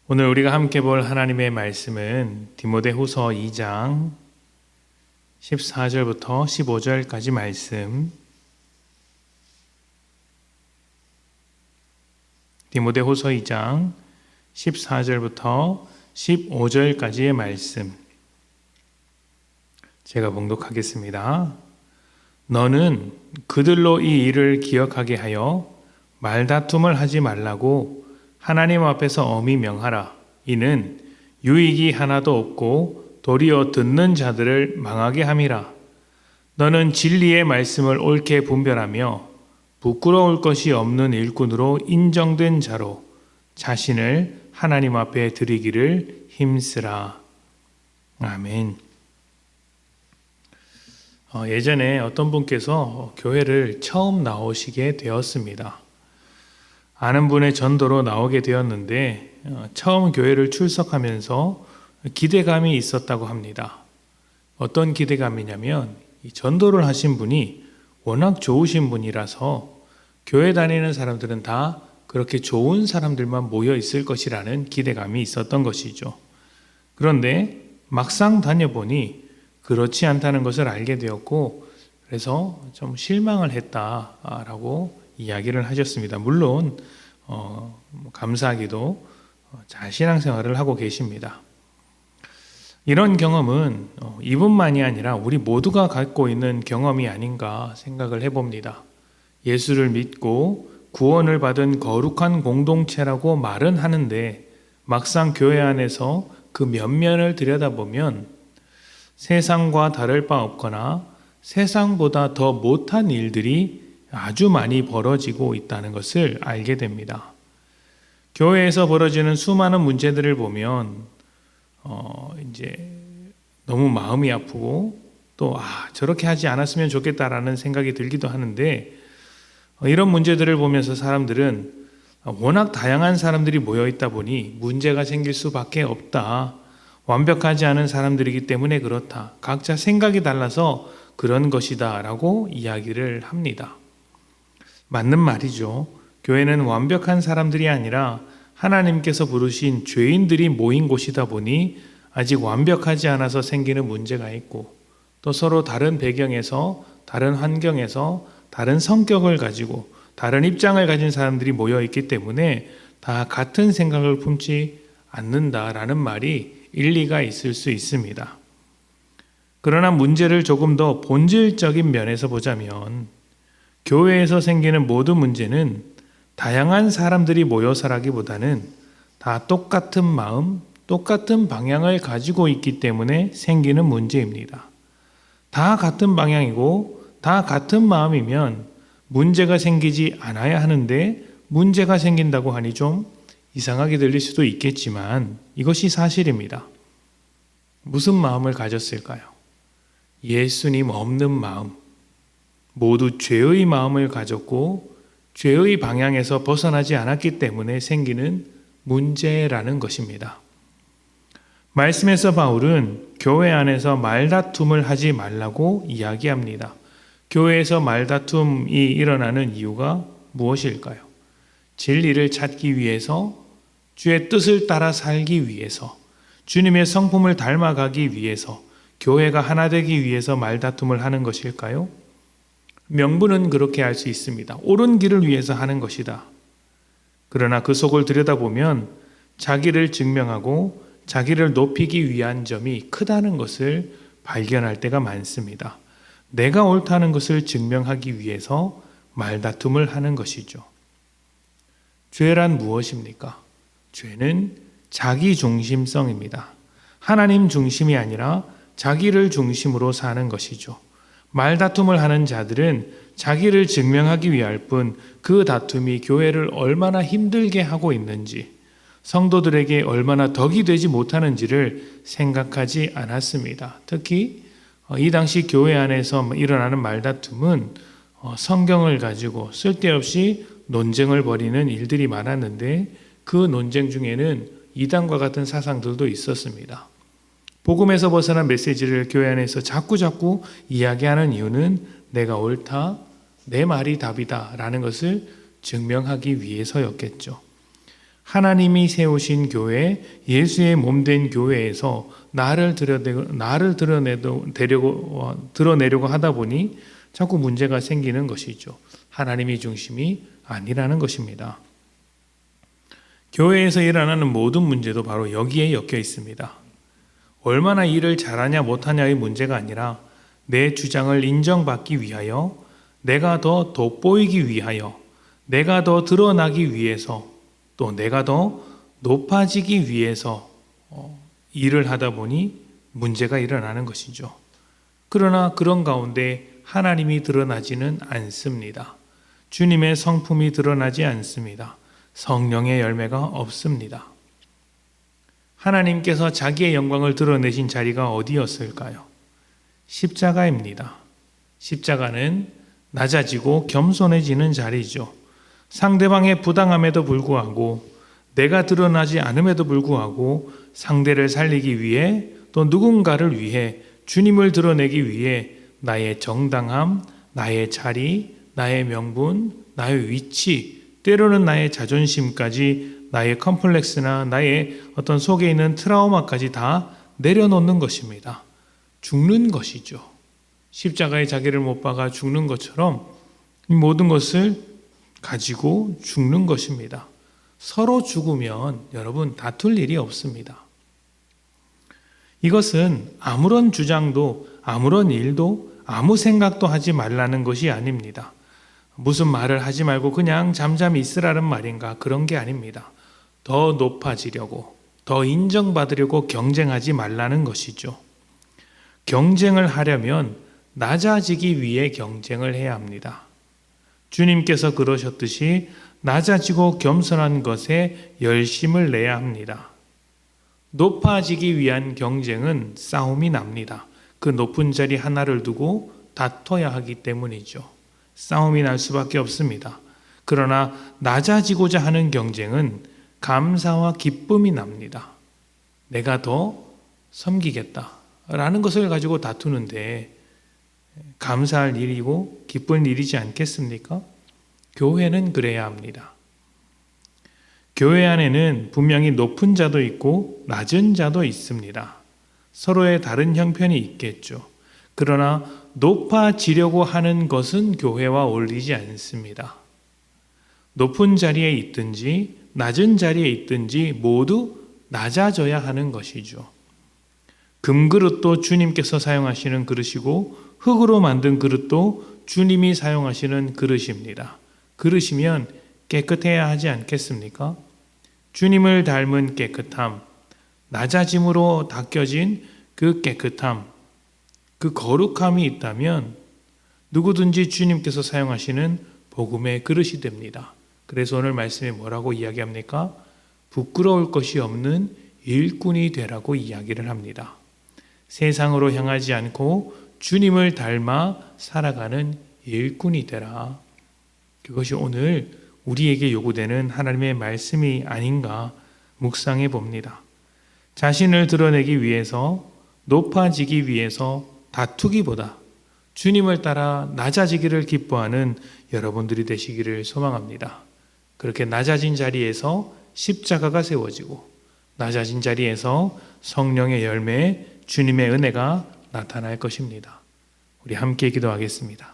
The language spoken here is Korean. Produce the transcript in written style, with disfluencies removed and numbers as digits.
오늘 우리가 함께 볼 하나님의 말씀은 디모데후서 2장 14절부터 15절까지 말씀. 디모데후서 2장 14절부터 15절까지의 말씀. 제가 봉독하겠습니다. 너는 그들로 이 일을 기억하게 하여 말다툼을 하지 말라고 하나님 앞에서 엄히 명하라. 이는 유익이 하나도 없고 도리어 듣는 자들을 망하게 함이라. 너는 진리의 말씀을 옳게 분별하며 부끄러울 것이 없는 일꾼으로 인정된 자로 자신을 하나님 앞에 드리기를 힘쓰라. 아멘. 예전에 어떤 분께서 교회를 처음 나오시게 되었습니다. 아는 분의 전도로 나오게 되었는데 처음 교회를 출석하면서 기대감이 있었다고 합니다. 어떤 기대감이냐면 이 전도를 하신 분이 워낙 좋으신 분이라서 교회 다니는 사람들은 다 그렇게 좋은 사람들만 모여 있을 것이라는 기대감이 있었던 것이죠. 그런데 막상 다녀보니 그렇지 않다는 것을 알게 되었고, 그래서 좀 실망을 했다라고 이야기를 하셨습니다. 물론 감사하게도 잘 신앙생활을 하고 계십니다. 이런 경험은 이분만이 아니라 우리 모두가 갖고 있는 경험이 아닌가 생각을 해봅니다. 예수를 믿고 구원을 받은 거룩한 공동체라고 말은 하는데 막상 교회 안에서 그 면면을 들여다보면 세상과 다를 바 없거나 세상보다 더 못한 일들이 아주 많이 벌어지고 있다는 것을 알게 됩니다. 교회에서 벌어지는 수많은 문제들을 보면 이제 너무 마음이 아프고 또 저렇게 하지 않았으면 좋겠다라는 생각이 들기도 하는데, 이런 문제들을 보면서 사람들은 워낙 다양한 사람들이 모여 있다 보니 문제가 생길 수밖에 없다. 완벽하지 않은 사람들이기 때문에 그렇다. 각자 생각이 달라서 그런 것이다 라고 이야기를 합니다. 맞는 말이죠. 교회는 완벽한 사람들이 아니라 하나님께서 부르신 죄인들이 모인 곳이다 보니 아직 완벽하지 않아서 생기는 문제가 있고, 또 서로 다른 배경에서, 다른 환경에서, 다른 성격을 가지고 다른 입장을 가진 사람들이 모여 있기 때문에 다 같은 생각을 품지 않는다라는 말이 일리가 있을 수 있습니다. 그러나 문제를 조금 더 본질적인 면에서 보자면 교회에서 생기는 모든 문제는 다양한 사람들이 모여서라기보다는 다 똑같은 마음, 똑같은 방향을 가지고 있기 때문에 생기는 문제입니다. 다 같은 방향이고 다 같은 마음이면 문제가 생기지 않아야 하는데 문제가 생긴다고 하니 좀 이상하게 들릴 수도 있겠지만 이것이 사실입니다. 무슨 마음을 가졌을까요? 예수님 없는 마음. 모두 죄의 마음을 가졌고 죄의 방향에서 벗어나지 않았기 때문에 생기는 문제라는 것입니다. 말씀에서 바울은 교회 안에서 말다툼을 하지 말라고 이야기합니다. 교회에서 말다툼이 일어나는 이유가 무엇일까요? 진리를 찾기 위해서, 주의 뜻을 따라 살기 위해서, 주님의 성품을 닮아가기 위해서, 교회가 하나 되기 위해서 말다툼을 하는 것일까요? 명분은 그렇게 알 수 있습니다. 옳은 길을 위해서 하는 것이다. 그러나 그 속을 들여다보면 자기를 증명하고 자기를 높이기 위한 점이 크다는 것을 발견할 때가 많습니다. 내가 옳다는 것을 증명하기 위해서 말다툼을 하는 것이죠. 죄란 무엇입니까? 죄는 자기 중심성입니다. 하나님 중심이 아니라 자기를 중심으로 사는 것이죠. 말다툼을 하는 자들은 자기를 증명하기 위할 뿐 그 다툼이 교회를 얼마나 힘들게 하고 있는지, 성도들에게 얼마나 덕이 되지 못하는지를 생각하지 않았습니다. 특히 이 당시 교회 안에서 일어나는 말다툼은 성경을 가지고 쓸데없이 논쟁을 벌이는 일들이 많았는데 그 논쟁 중에는 이단과 같은 사상들도 있었습니다. 복음에서 벗어난 메시지를 교회 안에서 자꾸 이야기하는 이유는 내가 옳다, 내 말이 답이다 라는 것을 증명하기 위해서였겠죠. 하나님이 세우신 교회, 예수의 몸된 교회에서 나를 드러내려고 하다 보니 자꾸 문제가 생기는 것이죠. 하나님이 중심이 아니라는 것입니다. 교회에서 일어나는 모든 문제도 바로 여기에 엮여 있습니다. 얼마나 일을 잘하냐 못하냐의 문제가 아니라 내 주장을 인정받기 위하여, 내가 더 돋보이기 위하여, 내가 더 드러나기 위해서, 또 내가 더 높아지기 위해서 일을 하다 보니 문제가 일어나는 것이죠. 그러나 그런 가운데 하나님이 드러나지는 않습니다. 주님의 성품이 드러나지 않습니다. 성령의 열매가 없습니다. 하나님께서 자기의 영광을 드러내신 자리가 어디였을까요? 십자가입니다. 십자가는 낮아지고 겸손해지는 자리죠. 상대방의 부당함에도 불구하고, 내가 드러나지 않음에도 불구하고 상대를 살리기 위해, 또 누군가를 위해, 주님을 드러내기 위해 나의 정당함, 나의 자리, 나의 명분, 나의 위치, 때로는 나의 자존심까지, 나의 컴플렉스나 나의 어떤 속에 있는 트라우마까지 다 내려놓는 것입니다. 죽는 것이죠. 십자가에 자기를 못 박아 죽는 것처럼 이 모든 것을 가지고 죽는 것입니다. 서로 죽으면 여러분 다툴 일이 없습니다. 이것은 아무런 주장도, 아무런 일도, 아무 생각도 하지 말라는 것이 아닙니다. 무슨 말을 하지 말고 그냥 잠잠히 있으라는 말인가? 그런 게 아닙니다. 더 높아지려고, 더 인정받으려고 경쟁하지 말라는 것이죠. 경쟁을 하려면 낮아지기 위해 경쟁을 해야 합니다. 주님께서 그러셨듯이 낮아지고 겸손한 것에 열심을 내야 합니다. 높아지기 위한 경쟁은 싸움이 납니다. 그 높은 자리 하나를 두고 다퉈야 하기 때문이죠. 싸움이 날 수밖에 없습니다. 그러나 낮아지고자 하는 경쟁은 감사와 기쁨이 납니다. 내가 더 섬기겠다라는 것을 가지고 다투는데 감사할 일이고 기쁠 일이지 않겠습니까? 교회는 그래야 합니다. 교회 안에는 분명히 높은 자도 있고 낮은 자도 있습니다. 서로의 다른 형편이 있겠죠. 그러나 높아지려고 하는 것은 교회와 어울리지 않습니다. 높은 자리에 있든지 낮은 자리에 있든지 모두 낮아져야 하는 것이죠. 금그릇도 주님께서 사용하시는 그릇이고 흙으로 만든 그릇도 주님이 사용하시는 그릇입니다. 그릇이면 깨끗해야 하지 않겠습니까? 주님을 닮은 깨끗함, 낮아짐으로 닦여진 그 깨끗함, 그 거룩함이 있다면 누구든지 주님께서 사용하시는 복음의 그릇이 됩니다. 그래서 오늘 말씀에 뭐라고 이야기합니까? 부끄러울 것이 없는 일꾼이 되라고 이야기를 합니다. 세상으로 향하지 않고 주님을 닮아 살아가는 일꾼이 되라. 그것이 오늘 우리에게 요구되는 하나님의 말씀이 아닌가 묵상해 봅니다. 자신을 드러내기 위해서, 높아지기 위해서 다투기보다 주님을 따라 낮아지기를 기뻐하는 여러분들이 되시기를 소망합니다. 그렇게 낮아진 자리에서 십자가가 세워지고 낮아진 자리에서 성령의 열매, 주님의 은혜가 나타날 것입니다. 우리 함께 기도하겠습니다.